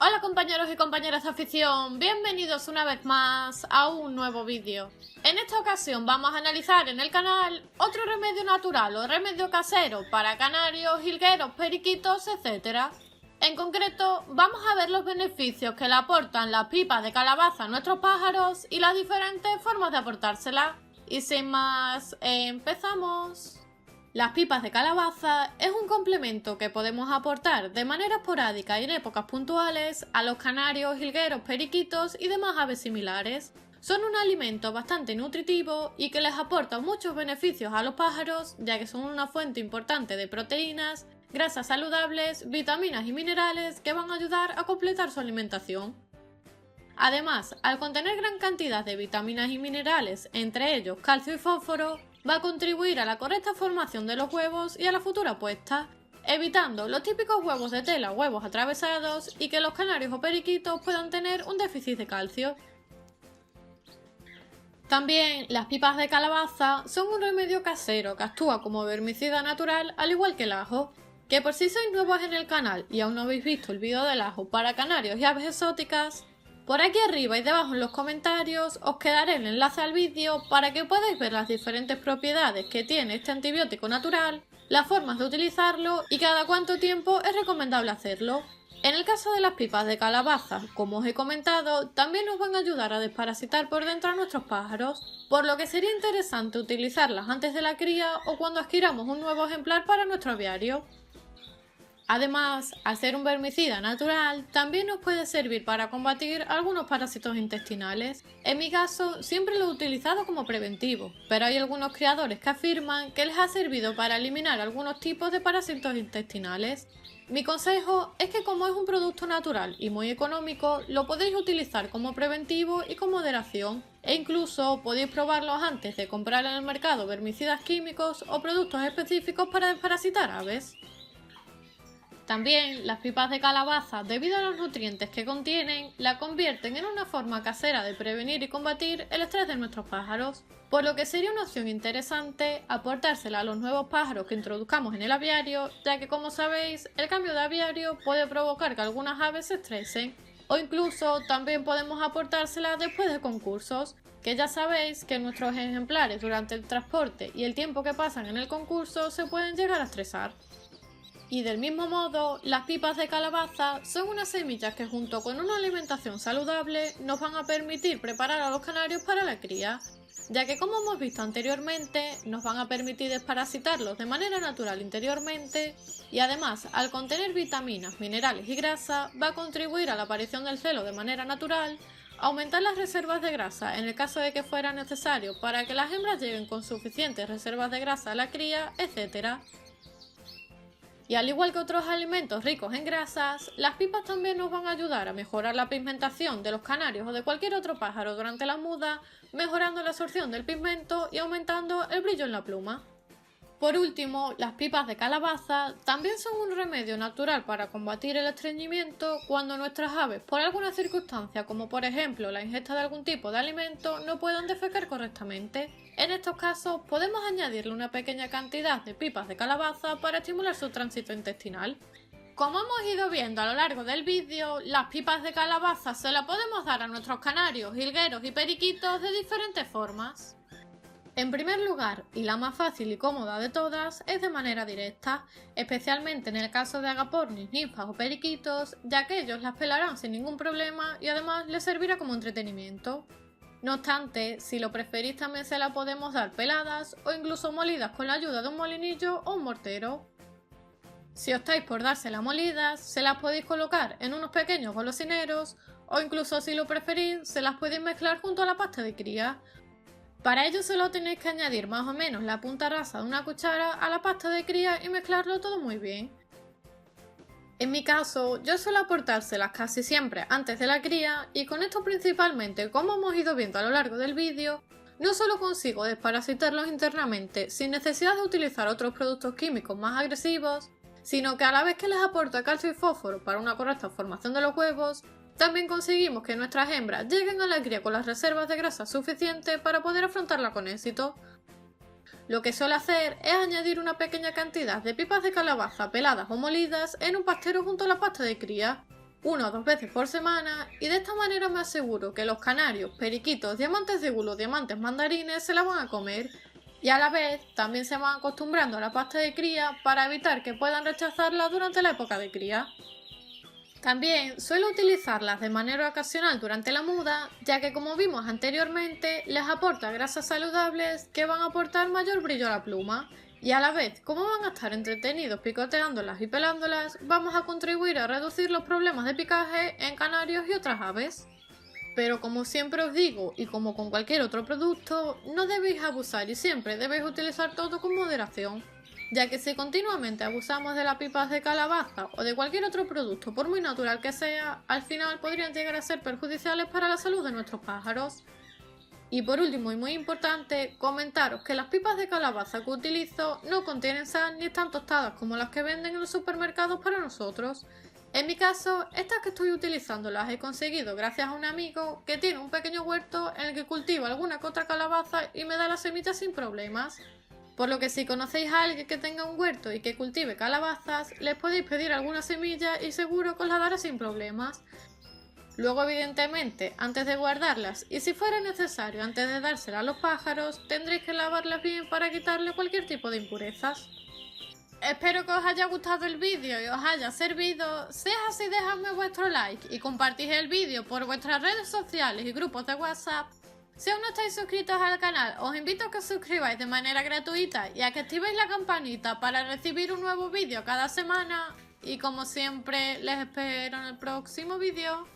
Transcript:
Hola compañeros y compañeras de afición, bienvenidos una vez más a un nuevo vídeo. En esta ocasión vamos a analizar en el canal otro remedio natural o remedio casero para canarios, jilgueros, periquitos, etc. En concreto, vamos a ver los beneficios que le aportan las pipas de calabaza a nuestros pájaros y las diferentes formas de aportárselas. Y sin más, empezamos. Las pipas de calabaza es un complemento que podemos aportar de manera esporádica y en épocas puntuales a los canarios, jilgueros, periquitos y demás aves similares. Son un alimento bastante nutritivo y que les aporta muchos beneficios a los pájaros, ya que son una fuente importante de proteínas, grasas saludables, vitaminas y minerales que van a ayudar a completar su alimentación. Además, al contener gran cantidad de vitaminas y minerales, entre ellos calcio y fósforo, va a contribuir a la correcta formación de los huevos y a la futura puesta, evitando los típicos huevos de tela o huevos atravesados y que los canarios o periquitos puedan tener un déficit de calcio. También las pipas de calabaza son un remedio casero que actúa como vermicida natural al igual que el ajo. Que por si sois nuevos en el canal y aún no habéis visto el vídeo del ajo para canarios y aves exóticas, por aquí arriba y debajo en los comentarios os quedaré el enlace al vídeo para que podáis ver las diferentes propiedades que tiene este antibiótico natural, las formas de utilizarlo y cada cuánto tiempo es recomendable hacerlo. En el caso de las pipas de calabaza, como os he comentado, también nos van a ayudar a desparasitar por dentro a nuestros pájaros, por lo que sería interesante utilizarlas antes de la cría o cuando adquiramos un nuevo ejemplar para nuestro aviario. Además, al ser un vermicida natural, también nos puede servir para combatir algunos parásitos intestinales. En mi caso, siempre lo he utilizado como preventivo, pero hay algunos criadores que afirman que les ha servido para eliminar algunos tipos de parásitos intestinales. Mi consejo es que como es un producto natural y muy económico, lo podéis utilizar como preventivo y con moderación, e incluso podéis probarlos antes de comprar en el mercado vermicidas químicos o productos específicos para desparasitar aves. También las pipas de calabaza, debido a los nutrientes que contienen, la convierten en una forma casera de prevenir y combatir el estrés de nuestros pájaros, por lo que sería una opción interesante aportársela a los nuevos pájaros que introduzcamos en el aviario, ya que como sabéis, el cambio de aviario puede provocar que algunas aves se estresen, o incluso también podemos aportársela después de concursos, que ya sabéis que nuestros ejemplares durante el transporte y el tiempo que pasan en el concurso se pueden llegar a estresar. Y del mismo modo, las pipas de calabaza son unas semillas que junto con una alimentación saludable nos van a permitir preparar a los canarios para la cría, ya que como hemos visto anteriormente, nos van a permitir desparasitarlos de manera natural interiormente y además, al contener vitaminas, minerales y grasa, va a contribuir a la aparición del celo de manera natural, aumentar las reservas de grasa en el caso de que fuera necesario para que las hembras lleguen con suficientes reservas de grasa a la cría, etc. Y al igual que otros alimentos ricos en grasas, las pipas también nos van a ayudar a mejorar la pigmentación de los canarios o de cualquier otro pájaro durante la muda, mejorando la absorción del pigmento y aumentando el brillo en la pluma. Por último, las pipas de calabaza también son un remedio natural para combatir el estreñimiento cuando nuestras aves, por alguna circunstancia como por ejemplo la ingesta de algún tipo de alimento, no puedan defecar correctamente. En estos casos podemos añadirle una pequeña cantidad de pipas de calabaza para estimular su tránsito intestinal. Como hemos ido viendo a lo largo del vídeo, las pipas de calabaza se las podemos dar a nuestros canarios, jilgueros y periquitos de diferentes formas. En primer lugar, y la más fácil y cómoda de todas, es de manera directa, especialmente en el caso de agapornis, ninfas o periquitos, ya que ellos las pelarán sin ningún problema y además les servirá como entretenimiento. No obstante, si lo preferís también se la podemos dar peladas o incluso molidas con la ayuda de un molinillo o un mortero. Si optáis por dárselas molidas, se las podéis colocar en unos pequeños golosineros o incluso si lo preferís, se las podéis mezclar junto a la pasta de cría. Para ello solo tenéis que añadir más o menos la punta rasa de una cuchara a la pasta de cría y mezclarlo todo muy bien. En mi caso, yo suelo aportárselas casi siempre antes de la cría y con esto principalmente, como hemos ido viendo a lo largo del vídeo, no solo consigo desparasitarlos internamente sin necesidad de utilizar otros productos químicos más agresivos, sino que a la vez que les aporto calcio y fósforo para una correcta formación de los huevos, también conseguimos que nuestras hembras lleguen a la cría con las reservas de grasa suficientes para poder afrontarla con éxito. Lo que suelo hacer es añadir una pequeña cantidad de pipas de calabaza peladas o molidas en un pastero junto a la pasta de cría. 1 o 2 veces por semana, y de esta manera me aseguro que los canarios, periquitos, diamantes de gulo, diamantes mandarines se la van a comer, y a la vez también se van acostumbrando a la pasta de cría para evitar que puedan rechazarla durante la época de cría. También suelo utilizarlas de manera ocasional durante la muda, ya que como vimos anteriormente, les aporta grasas saludables que van a aportar mayor brillo a la pluma, y a la vez, como van a estar entretenidos picoteándolas y pelándolas, vamos a contribuir a reducir los problemas de picaje en canarios y otras aves. Pero como siempre os digo, y como con cualquier otro producto, no debéis abusar y siempre debéis utilizar todo con moderación, ya que si continuamente abusamos de las pipas de calabaza o de cualquier otro producto, por muy natural que sea, al final podrían llegar a ser perjudiciales para la salud de nuestros pájaros. Y por último y muy importante, comentaros que las pipas de calabaza que utilizo no contienen sal ni están tostadas como las que venden en los supermercados para nosotros. En mi caso, estas que estoy utilizando las he conseguido gracias a un amigo que tiene un pequeño huerto en el que cultiva alguna que otra calabaza y me da las semillas sin problemas. Por lo que si conocéis a alguien que tenga un huerto y que cultive calabazas, les podéis pedir alguna semilla y seguro que os la dará sin problemas. Luego, evidentemente, antes de guardarlas y si fuera necesario antes de dárselas a los pájaros, tendréis que lavarlas bien para quitarle cualquier tipo de impurezas. Espero que os haya gustado el vídeo y os haya servido. Si es así, dejadme vuestro like y compartid el vídeo por vuestras redes sociales y grupos de WhatsApp. Si aún no estáis suscritos al canal, os invito a que os suscribáis de manera gratuita y a que activéis la campanita para recibir un nuevo vídeo cada semana. Y como siempre, les espero en el próximo vídeo.